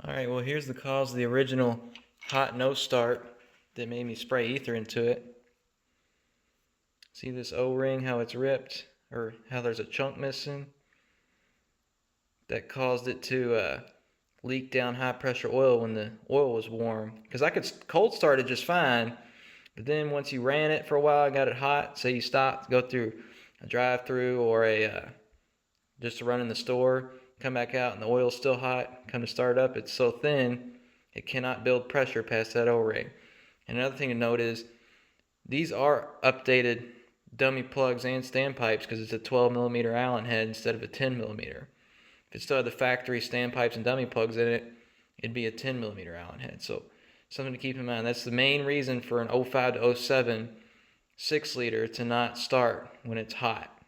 Alright, well here's the cause of the original hot no start that made me spray ether into it. See this O-ring, how it's ripped, or how there's a chunk missing? That caused it to leak down high pressure oil when the oil was warm. Because I could cold start it just fine, but then once you ran it for a while, got it hot, say you stopped, go through a drive-through or just to run in the store, come back out and the oil's still hot, come to start up, it's so thin, it cannot build pressure past that O-ring. And another thing to note is, these are updated dummy plugs and standpipes because it's a 12 millimeter Allen head instead of a 10 millimeter. If it still had the factory standpipes and dummy plugs in it, it'd be a 10 millimeter Allen head. So something to keep in mind. That's the main reason for an 05 to 07 6 liter to not start when it's hot.